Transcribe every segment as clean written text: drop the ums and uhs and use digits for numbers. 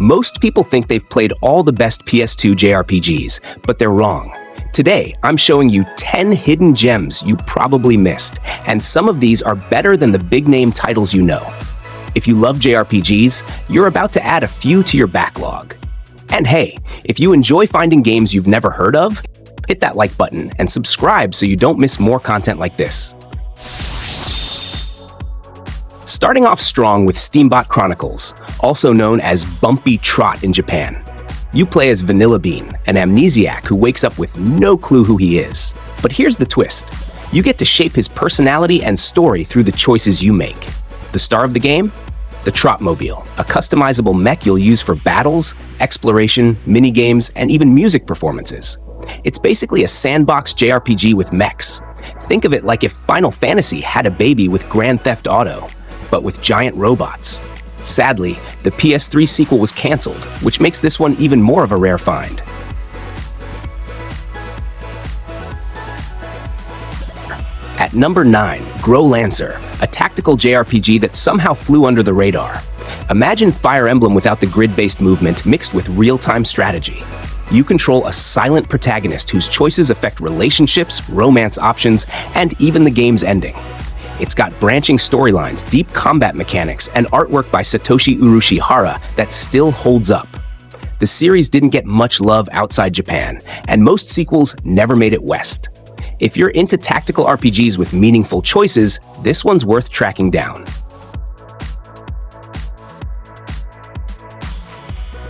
Most people think they've played all the best PS2 JRPGs, but they're wrong. Today, I'm showing you 10 hidden gems you probably missed, and some of these are better than the big-name titles you know. If you love JRPGs, you're about to add a few to your backlog. And hey, if you enjoy finding games you've never heard of, hit that like button and subscribe so you don't miss more content like this. Starting off strong with Steambot Chronicles, also known as Bumpy Trot in Japan. You play as Vanilla Bean, an amnesiac who wakes up with no clue who he is. But here's the twist. You get to shape his personality and story through the choices you make. The star of the game? The Trotmobile, a customizable mech you'll use for battles, exploration, minigames, and even music performances. It's basically a sandbox JRPG with mechs. Think of it like if Final Fantasy had a baby with Grand Theft Auto, but with giant robots. Sadly, the PS3 sequel was cancelled, which makes this one even more of a rare find. At number 9, Growlanser, a tactical JRPG that somehow flew under the radar. Imagine Fire Emblem without the grid-based movement mixed with real-time strategy. You control a silent protagonist whose choices affect relationships, romance options, and even the game's ending. It's got branching storylines, deep combat mechanics, and artwork by Satoshi Urushihara that still holds up. The series didn't get much love outside Japan, and most sequels never made it west. If you're into tactical RPGs with meaningful choices, this one's worth tracking down.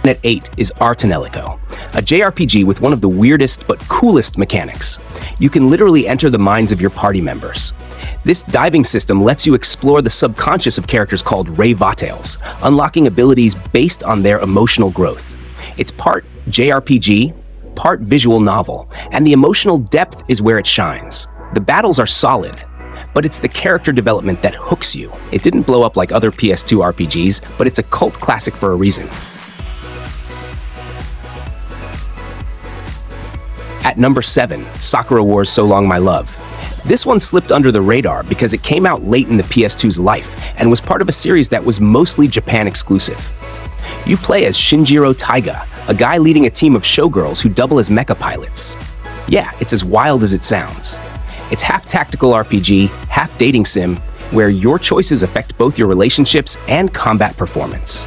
At 8 is Tonelico, a JRPG with one of the weirdest but coolest mechanics. You can literally enter the minds of your party members. This diving system lets you explore the subconscious of characters called Ray Vatales, unlocking abilities based on their emotional growth. It's part JRPG, part visual novel, and the emotional depth is where it shines. The battles are solid, but it's the character development that hooks you. It didn't blow up like other PS2 RPGs, but it's a cult classic for a reason. At number 7, Sakura Wars So Long My Love. This one slipped under the radar because it came out late in the PS2's life and was part of a series that was mostly Japan exclusive. You play as Shinjiro Taiga, a guy leading a team of showgirls who double as mecha pilots. Yeah, it's as wild as it sounds. It's half tactical RPG, half dating sim, where your choices affect both your relationships and combat performance.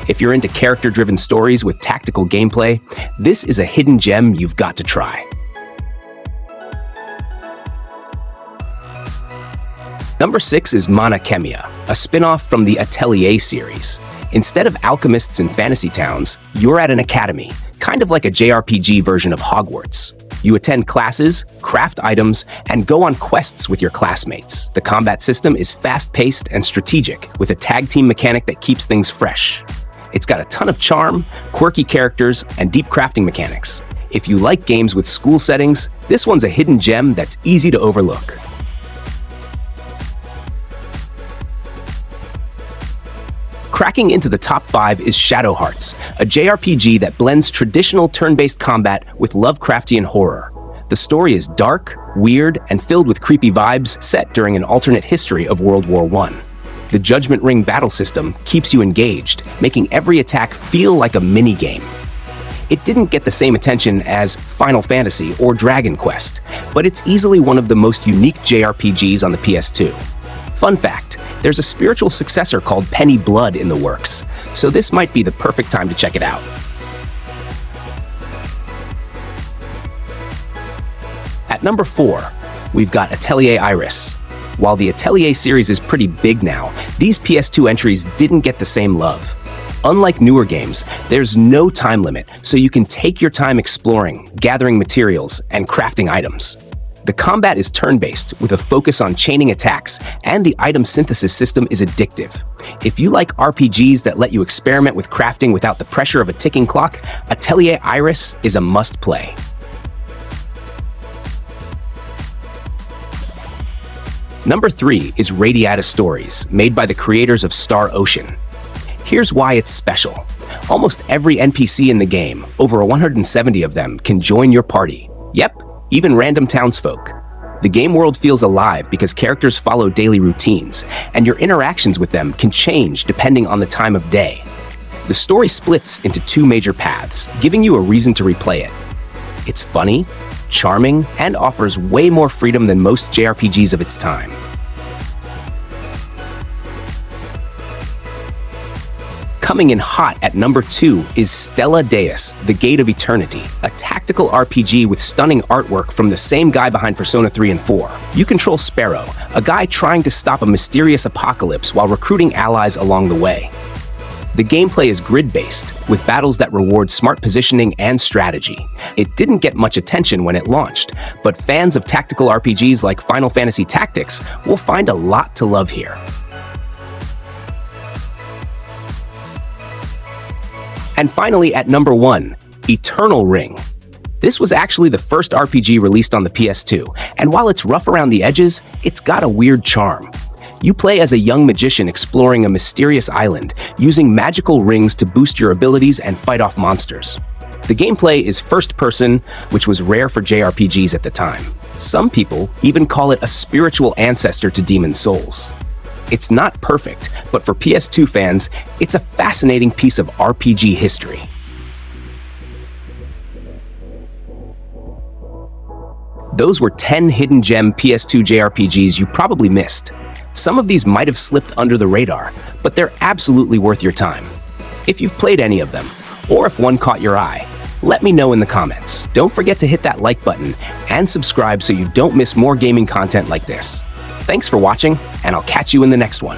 If you're into character-driven stories with tactical gameplay, this is a hidden gem you've got to try. Number 6 is Mana Khemia, a spin-off from the Atelier series. Instead of alchemists in fantasy towns, you're at an academy, kind of like a JRPG version of Hogwarts. You attend classes, craft items, and go on quests with your classmates. The combat system is fast-paced and strategic, with a tag team mechanic that keeps things fresh. It's got a ton of charm, quirky characters, and deep crafting mechanics. If you like games with school settings, this one's a hidden gem that's easy to overlook. Cracking into the top 5 is Shadow Hearts, a JRPG that blends traditional turn-based combat with Lovecraftian horror. The story is dark, weird, and filled with creepy vibes set during an alternate history of World War I. The Judgment Ring battle system keeps you engaged, making every attack feel like a mini-game. It didn't get the same attention as Final Fantasy or Dragon Quest, but it's easily one of the most unique JRPGs on the PS2. Fun fact, there's a spiritual successor called Penny Blood in the works, so this might be the perfect time to check it out. At number 4, we've got Atelier Iris. While the Atelier series is pretty big now, these PS2 entries didn't get the same love. Unlike newer games, there's no time limit, so you can take your time exploring, gathering materials, and crafting items. The combat is turn-based, with a focus on chaining attacks, and the item synthesis system is addictive. If you like RPGs that let you experiment with crafting without the pressure of a ticking clock, Atelier Iris is a must-play. Number 3 is Radiata Stories, made by the creators of Star Ocean. Here's why it's special. Almost every NPC in the game, over 170 of them, can join your party. Yep, even random townsfolk. The game world feels alive because characters follow daily routines, and your interactions with them can change depending on the time of day. The story splits into two major paths, giving you a reason to replay it. It's funny, charming, and offers way more freedom than most JRPGs of its time. Coming in hot at number 2 is Stella Deus, The Gate of Eternity, a tactical RPG with stunning artwork from the same guy behind Persona 3 and 4. You control Sparrow, a guy trying to stop a mysterious apocalypse while recruiting allies along the way. The gameplay is grid-based, with battles that reward smart positioning and strategy. It didn't get much attention when it launched, but fans of tactical RPGs like Final Fantasy Tactics will find a lot to love here. And finally, at number 1, Eternal Ring. This was actually the first RPG released on the PS2, and while it's rough around the edges, it's got a weird charm. You play as a young magician exploring a mysterious island, using magical rings to boost your abilities and fight off monsters. The gameplay is first-person, which was rare for JRPGs at the time. Some people even call it a spiritual ancestor to Demon's Souls. It's not perfect, but for PS2 fans, it's a fascinating piece of RPG history. Those were 10 Hidden Gem PS2 JRPGs you probably missed. Some of these might have slipped under the radar, but they're absolutely worth your time. If you've played any of them, or if one caught your eye, let me know in the comments. Don't forget to hit that like button and subscribe so you don't miss more gaming content like this. Thanks for watching, and I'll catch you in the next one.